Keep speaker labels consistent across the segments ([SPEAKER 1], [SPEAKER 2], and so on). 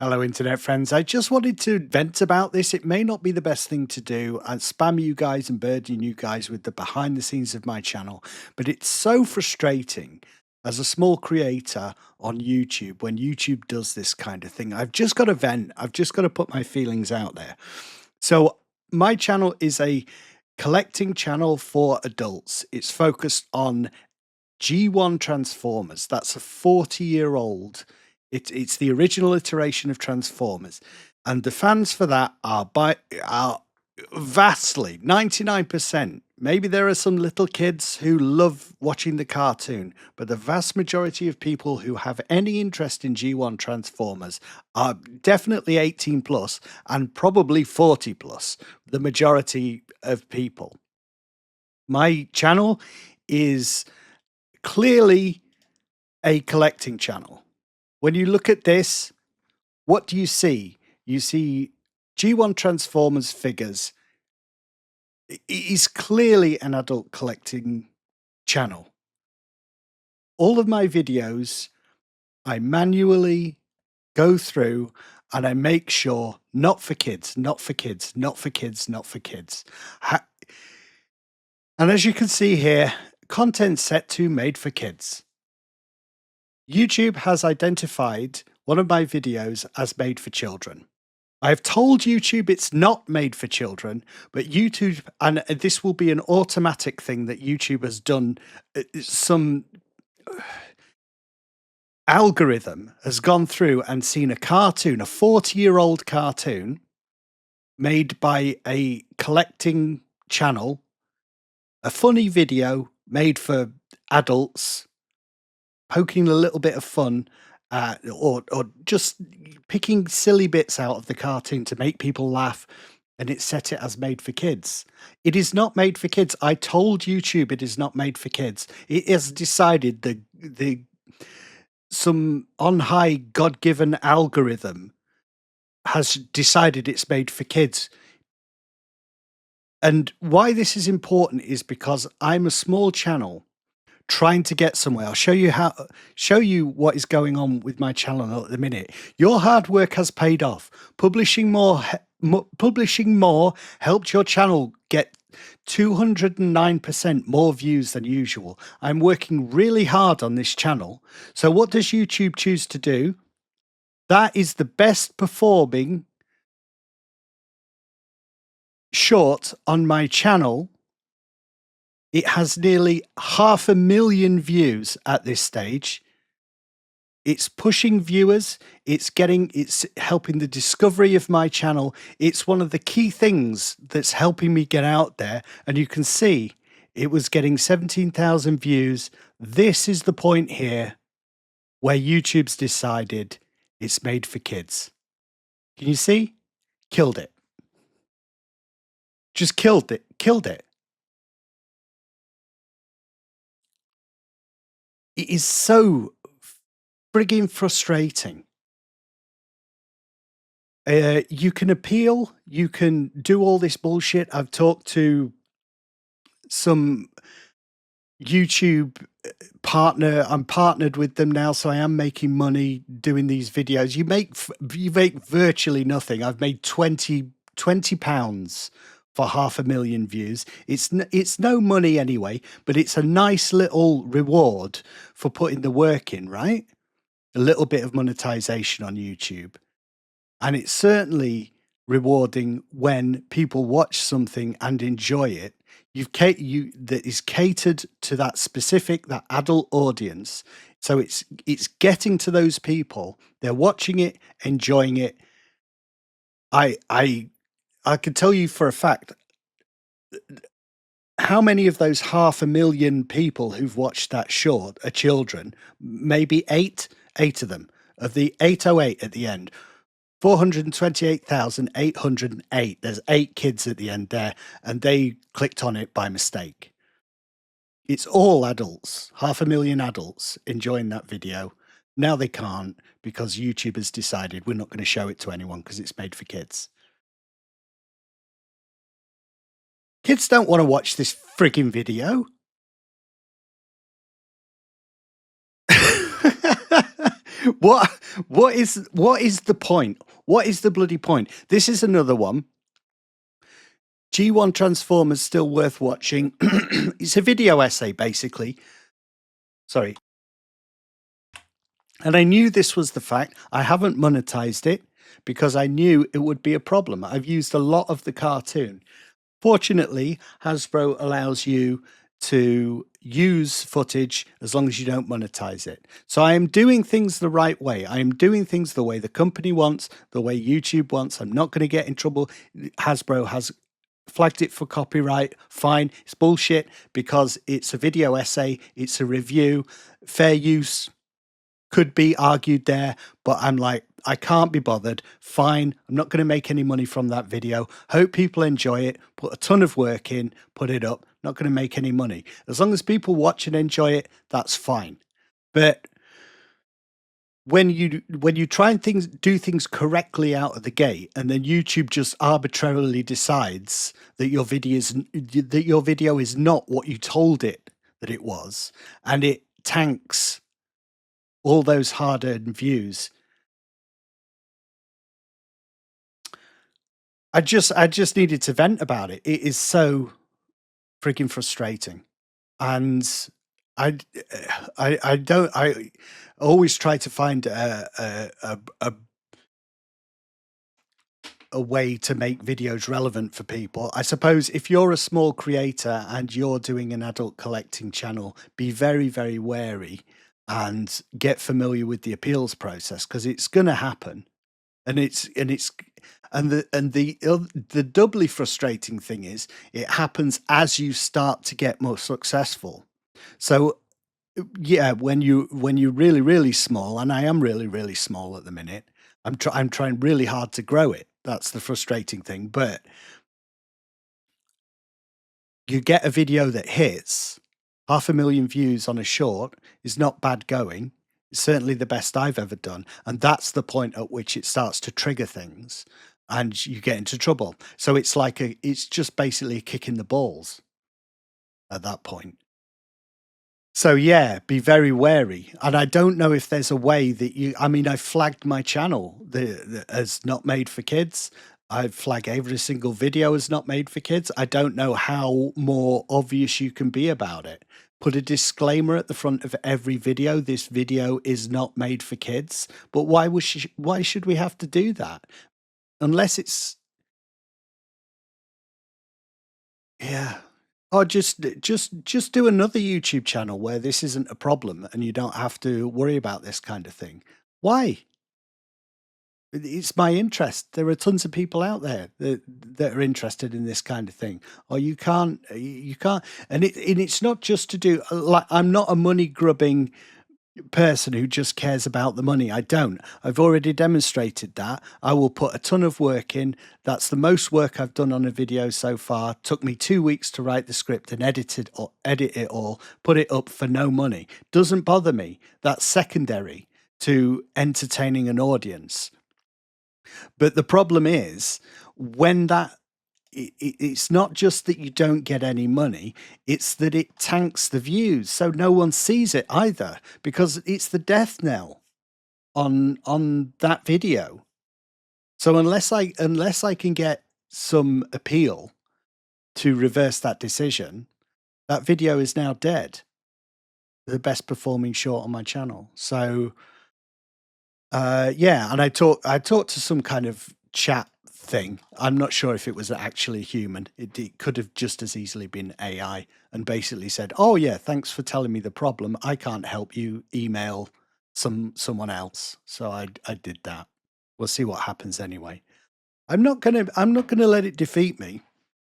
[SPEAKER 1] Hello, internet friends. I just wanted to vent about this. It may not be the best thing to do and spam you guys and burden you guys with the behind the scenes of my channel, but it's so frustrating as a small creator on YouTube when YouTube does this kind of thing. I've just got to vent. I've just got to put my feelings out there. So, my channel is a collecting channel for adults. It's focused on G1 Transformers. That's a 40-year-old. It's the original iteration of Transformers, and the fans for that are vastly 99%. Maybe there are some little kids who love watching the cartoon, but the vast majority of people who have any interest in G1 Transformers are definitely 18 plus and probably 40 plus. The majority of people. My channel is clearly a collecting channel. When you look at this, what do you see? You see G1 Transformers figures. It is clearly an adult collecting channel. All of my videos, I manually go through and I make sure not for kids, not for kids, not for kids, not for kids. And as you can see here, content set to made for kids. YouTube has identified one of my videos as made for children. I've told YouTube it's not made for children, but YouTube, and this will be an automatic thing that YouTube has done, some algorithm has gone through and seen a cartoon, a 40-year-old cartoon made by a collecting channel, a funny video made for adults, poking a little bit of fun, or just picking silly bits out of the cartoon to make people laugh, and it set it as made for kids. It is not made for kids. I told YouTube it is not made for kids. It has decided some on high God-given algorithm has decided it's made for kids. And why this is important is because I'm a small channel trying to get somewhere. I'll show you what is going on with my channel at the minute. Your hard work has paid off. Publishing more helped your channel get 209% more views than usual. I'm working really hard on this channel. So what does YouTube choose to do? That is the best performing short on my channel. It has nearly 500,000 views at this stage. It's pushing viewers. It's helping the discovery of my channel. It's one of the key things that's helping me get out there. And you can see it was getting 17,000 views. This is the point here where YouTube's decided it's made for kids. Can you see? Killed it. Just killed it. Killed it. It is so frigging frustrating. You can appeal, you can do all this bullshit. I've talked to some YouTube partner. I'm partnered with them now, so I am making money doing these videos. You make virtually nothing. I've made 20 pounds for 500,000 views. It's no money anyway, but it's a nice little reward for putting the work in, right? A little bit of monetization on YouTube. And it's certainly rewarding when people watch something and enjoy it. That is catered to that adult audience. So it's getting to those people. They're watching it, enjoying it. I can tell you for a fact how many of those 500,000 people who've watched that short are children. Maybe eight of them. Of the 808 at the end, 428,808. There's 8 kids at the end there, and they clicked on it by mistake. It's all adults, 500,000 adults enjoying that video. Now they can't because YouTube has decided we're not going to show it to anyone because it's made for kids. Kids don't want to watch this frigging video. What what is the point? What is the bloody point? This is another one. G1 Transformers still worth watching. It's a video essay, basically. Sorry. And I knew this was the fact. I haven't monetized it because I knew it would be a problem. I've used a lot of the cartoon. Fortunately, Hasbro allows you to use footage as long as you don't monetize it. So I am doing things the right way. I am doing things the way the company wants, the way YouTube wants. I'm not going to get in trouble. Hasbro has flagged it for copyright. Fine. It's bullshit because it's a video essay, it's a review. Fair use could be argued there, but I'm like, I can't be bothered. Fine. I'm not going to make any money from that video. Hope people enjoy it. Put a ton of work in, put it up. Not going to make any money. As long as people watch and enjoy it, that's fine. But when you try and do things correctly out of the gate, and then YouTube just arbitrarily decides that your video is not what you told it that it was, and it tanks all those hard-earned views. I just needed to vent about it. It is so freaking frustrating, and I I don't I always try to find a way to make videos relevant for people. I suppose if you're a small creator and you're doing an adult collecting channel, be very, very wary and get familiar with the appeals process because it's going to happen. And the doubly frustrating thing is it happens as you start to get more successful. So yeah, when you're really really small, and I am really really small at the minute, I'm trying really hard to grow it. That's the frustrating thing. But you get a video that hits 500,000 views on a short is not bad going. It's certainly the best I've ever done, and that's the point at which it starts to trigger things, and you get into trouble. So it's just basically a kick in the balls at that point. So yeah, be very wary. And I don't know if there's a way that I mean, I flagged my channel as not made for kids. I flag every single video as not made for kids. I don't know how more obvious you can be about it. Put a disclaimer at the front of every video. This video is not made for kids. But why should we have to do that? Unless it's yeah. Or just do another YouTube channel where this isn't a problem and you don't have to worry about this kind of thing. Why? It's my interest. There are tons of people out there that are interested in this kind of thing. Or you can't, and it's not just to do like I'm not a money grubbing person who just cares about the money. I don't. I've already demonstrated that. I will put a ton of work in. That's the most work I've done on a video so far. Took me 2 weeks to write the script and edit it all, put it up for no money. Doesn't bother me. That's secondary to entertaining an audience. But the problem is when it's not just that you don't get any money, it's that it tanks the views. So no one sees it either because it's the death knell on that video. So unless I can get some appeal to reverse that decision, that video is now dead. The best performing short on my channel. So yeah, and I talked to some kind of chat thing. I'm not sure if it was actually human. It could have just as easily been AI, and basically said, "Oh yeah, thanks for telling me the problem. I can't help you. Email someone else." So I did that. We'll see what happens anyway. I'm not gonna let it defeat me.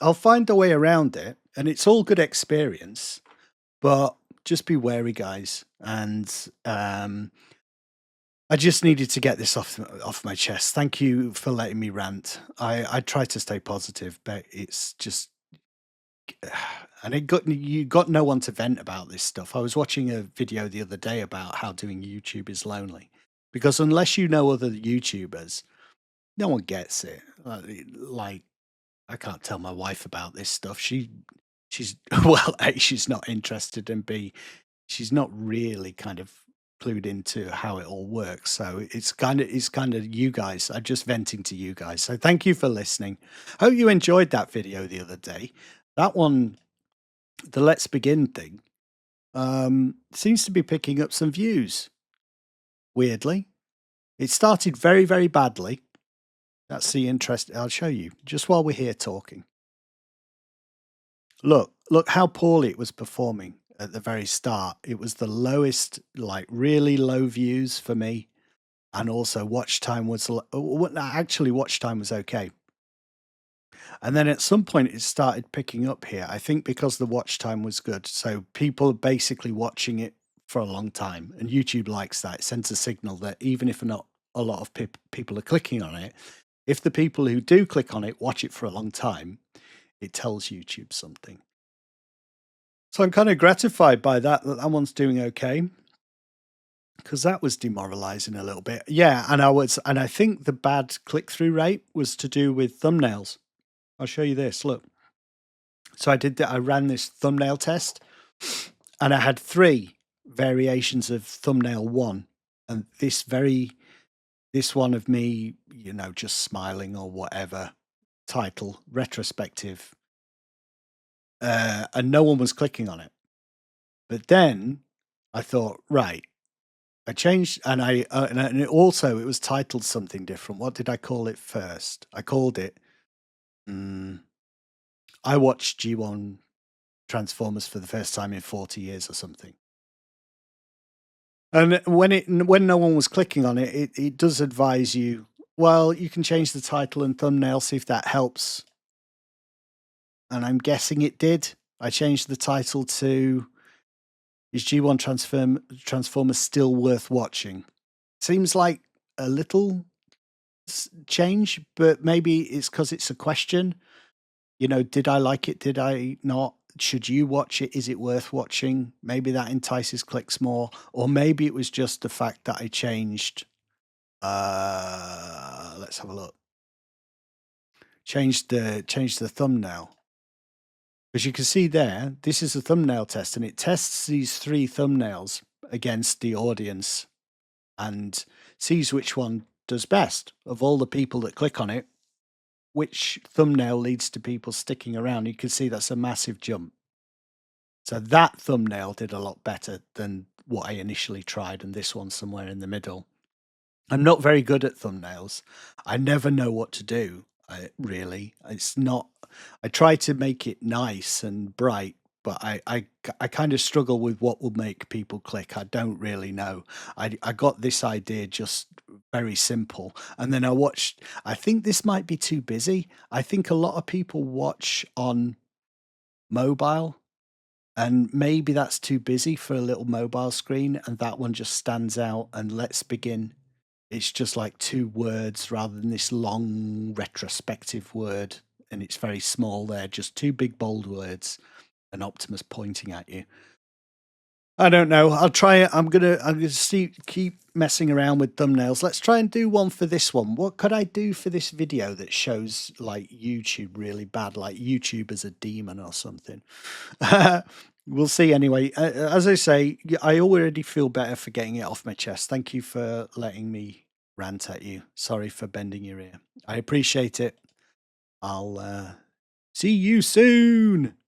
[SPEAKER 1] I'll find a way around it, and it's all good experience. But just be wary, guys, and I just needed to get this off my chest. Thank you for letting me rant. I try to stay positive, but it's just and you got no one to vent about this stuff. I was watching a video the other day about how doing YouTube is lonely because unless you know other YouTubers, no one gets it. Like I can't tell my wife about this stuff. She's well, A, she's not interested, and B, she's not really kind of clued into how it all works. So it's kind of you guys. I'm just venting to you guys. So thank you for listening. Hope you enjoyed that video the other day. That one, the Let's Begin thing, seems to be picking up some views. Weirdly, it started very, very badly. That's the interest. I'll show you just while we're here talking. Look how poorly it was performing at the very start. It was the lowest, like really low views for me. And also watch time was actually watch time was okay. And then at some point it started picking up here. I think because the watch time was good. So people are basically watching it for a long time. And YouTube likes that. It sends a signal that even if not a lot of people are clicking on it, if the people who do click on it watch it for a long time, it tells YouTube something. So I'm kind of gratified by that one's doing okay. Because that was demoralizing a little bit. Yeah, and I think the bad click-through rate was to do with thumbnails. I'll show you this. Look. So I ran this thumbnail test, and I had 3 variations of thumbnail 1, and this one of me, just smiling or whatever, title, retrospective, and no one was clicking on it. But then I thought, right, I changed, and and it was titled something different. What did I call it first? I called it, I watched G1 Transformers for the first time in 40 years or something. And when no one was clicking on it, it does advise you, well, you can change the title and thumbnail, see if that helps. And I'm guessing it did. I changed the title to, is G1 Transformers still worth watching? Seems like a little change, but maybe it's because it's a question. Did I like it? Did I not? Should you watch it? Is it worth watching? Maybe that entices clicks more. Or maybe it was just the fact that I changed. Let's have a look. Changed the thumbnail. As you can see there, this is a thumbnail test, and it tests these 3 thumbnails against the audience and sees which one does best. Of all the people that click on it, which thumbnail leads to people sticking around. You can see that's a massive jump. So that thumbnail did a lot better than what I initially tried, and this one's somewhere in the middle. I'm not very good at thumbnails. I never know what to do, really. It's not. I try to make it nice and bright, but I kind of struggle with what will make people click. I don't really know. I got this idea just very simple, and then I think this might be too busy. I think a lot of people watch on mobile, and maybe that's too busy for a little mobile screen, and that one just stands out. And Let's Begin, it's just like 2 words rather than this long retrospective word, and it's very small there, just 2 big bold words, and Optimus pointing at you. I don't know. I'll try it. I'm gonna keep messing around with thumbnails. Let's try and do one for this one. What could I do for this video that shows like YouTube really bad, like YouTube as a demon or something? We'll see anyway. As I say, I already feel better for getting it off my chest. Thank you for letting me rant at you. Sorry for bending your ear. I appreciate it. I'll see you soon.